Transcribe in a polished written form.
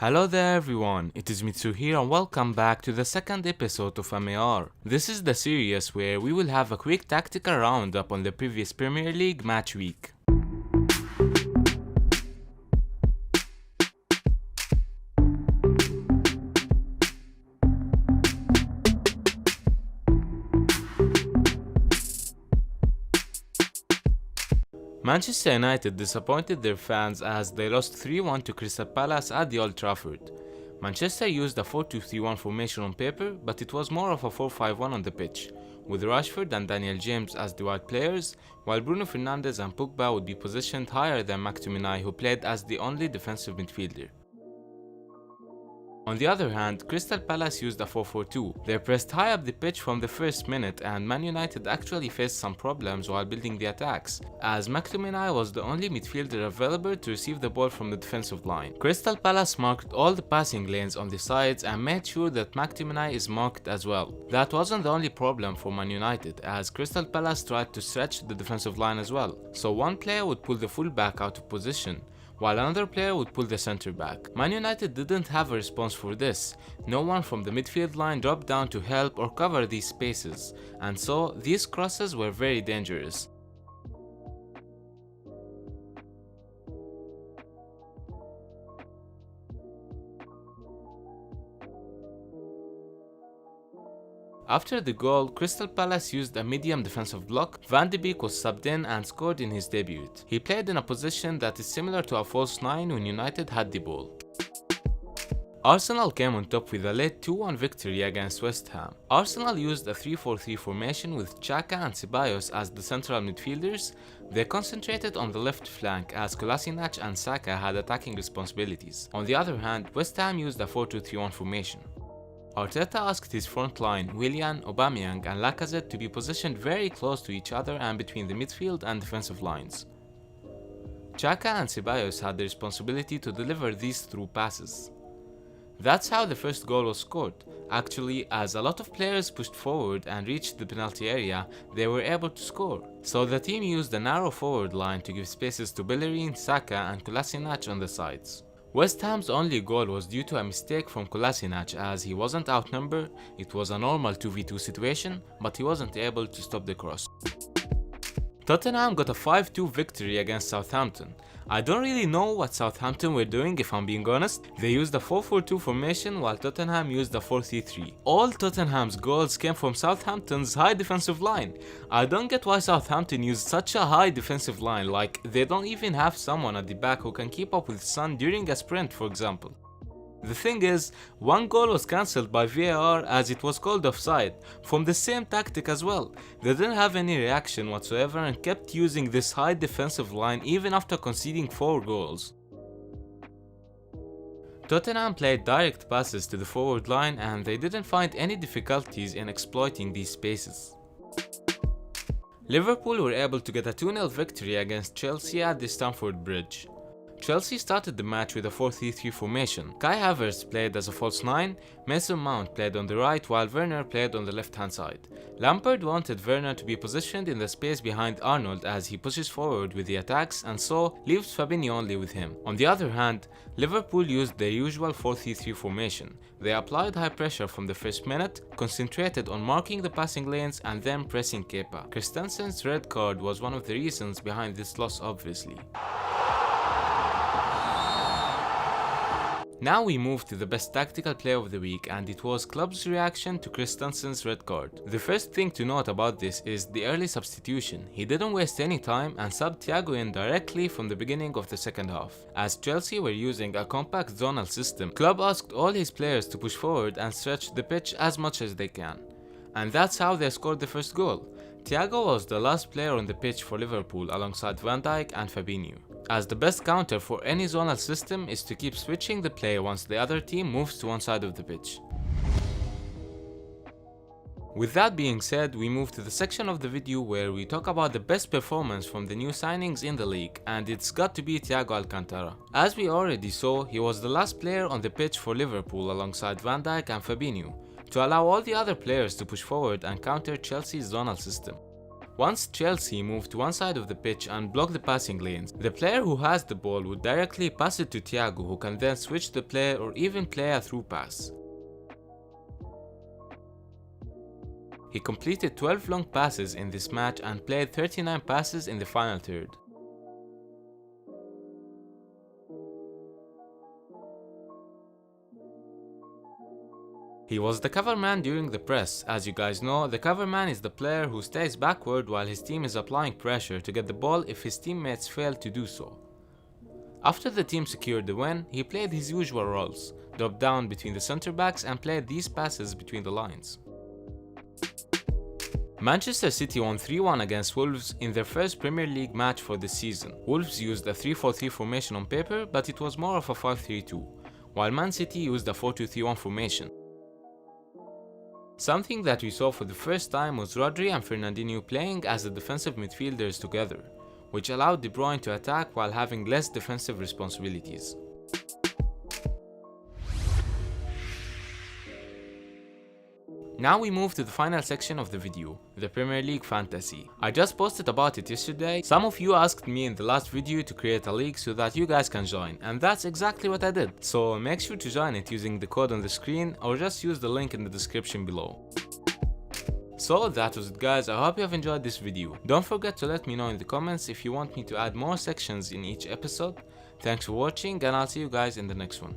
Hello there everyone, it is Mitsu here and welcome back to the second episode of MAR. This is the series where we will have a quick tactical roundup on the previous Premier League match week. Manchester United disappointed their fans as they lost 3-1 to Crystal Palace at the Old Trafford. Manchester used a 4-2-3-1 formation on paper, but it was more of a 4-5-1 on the pitch, with Rashford and Daniel James as the wide players, while Bruno Fernandes and Pogba would be positioned higher than McTominay, who played as the only defensive midfielder. On the other hand, Crystal Palace used a 4-4-2. They pressed high up the pitch from the first minute, and Man United actually faced some problems while building the attacks, as McTominay was the only midfielder available to receive the ball from the defensive line. Crystal Palace marked all the passing lanes on the sides and made sure that McTominay is marked as well. That wasn't the only problem for Man United, as Crystal Palace tried to stretch the defensive line as well, so one player would pull the fullback out of position, while another player would pull the centre back. Man United didn't have a response for this. No one from the midfield line dropped down to help or cover these spaces, and so these crosses were very dangerous. After the goal, Crystal Palace used a medium defensive block. Van de Beek was subbed in and scored in his debut. He played in a position that is similar to a false 9 when United had the ball. Arsenal came on top with a late 2-1 victory against West Ham. Arsenal used a 3-4-3 formation with Xhaka and Ceballos as the central midfielders. They concentrated on the left flank as Kolasinac and Saka had attacking responsibilities. On the other hand, West Ham used a 4-2-3-1 formation. Arteta asked his front line, Willian, Aubameyang and Lacazette to be positioned very close to each other and between the midfield and defensive lines. Xhaka and Ceballos had the responsibility to deliver these through passes. That's how the first goal was scored. Actually, as a lot of players pushed forward and reached the penalty area, they were able to score. So the team used a narrow forward line to give spaces to Bellerin, Saka and Kolasinac on the sides. West Ham's only goal was due to a mistake from Kolasinac as he wasn't outnumbered. It was a normal 2v2 situation, but he wasn't able to stop the cross. Tottenham got a 5-2 victory against Southampton. I don't really know what Southampton were doing if I'm being honest. They used a 4-4-2 formation while Tottenham used a 4-3-3. All Tottenham's goals came from Southampton's high defensive line. I don't get why Southampton used such a high defensive line, like they don't even have someone at the back who can keep up with Son during a sprint, for example. The thing is, one goal was cancelled by VAR as it was called offside, from the same tactic as well. They didn't have any reaction whatsoever and kept using this high defensive line even after conceding 4 goals. Tottenham played direct passes to the forward line and they didn't find any difficulties in exploiting these spaces. Liverpool were able to get a 2-0 victory against Chelsea at the Stamford Bridge. Chelsea started the match with a 4-3-3 formation. Kai Havertz played as a false 9, Mason Mount played on the right while Werner played on the left hand side. Lampard wanted Werner to be positioned in the space behind Arnold as he pushes forward with the attacks and so leaves Fabinho only with him. On the other hand, Liverpool used their usual 4-3-3 formation. They applied high pressure from the first minute, concentrated on marking the passing lanes and then pressing Kepa. Christensen's red card was one of the reasons behind this loss obviously. Now we move to the best tactical play of the week, and it was Club's reaction to Christensen's red card. The first thing to note about this is the early substitution. He didn't waste any time and subbed Thiago in directly from the beginning of the second half. As Chelsea were using a compact zonal system, Club asked all his players to push forward and stretch the pitch as much as they can. And that's how they scored the first goal. Thiago was the last player on the pitch for Liverpool alongside Van Dijk and Fabinho, as the best counter for any zonal system is to keep switching the play once the other team moves to one side of the pitch. With that being said, we move to the section of the video where we talk about the best performance from the new signings in the league, and it's got to be Thiago Alcantara. As we already saw, he was the last player on the pitch for Liverpool alongside Van Dijk and Fabinho, to allow all the other players to push forward and counter Chelsea's zonal system. Once Chelsea moved to one side of the pitch and blocked the passing lanes, the player who has the ball would directly pass it to Thiago, who can then switch the play or even play a through pass. He completed 12 long passes in this match and played 39 passes in the final third. He was the cover man during the press. As you guys know, the cover man is the player who stays backward while his team is applying pressure to get the ball if his teammates fail to do so. After the team secured the win, he played his usual roles, dropped down between the center backs and played these passes between the lines. Manchester City won 3-1 against Wolves in their first Premier League match for the season. Wolves used a 3-4-3 formation on paper, but it was more of a 5-3-2, while Man City used a 4-2-3-1 formation. Something that we saw for the first time was Rodri and Fernandinho playing as the defensive midfielders together, which allowed De Bruyne to attack while having less defensive responsibilities. Now we move to the final section of the video, the Premier League Fantasy. I just posted about it yesterday. Some of you asked me in the last video to create a league so that you guys can join, and that's exactly what I did. So make sure to join it using the code on the screen or just use the link in the description below. So that was it guys, I hope you have enjoyed this video. Don't forget to let me know in the comments if you want me to add more sections in each episode. Thanks for watching and I'll see you guys in the next one.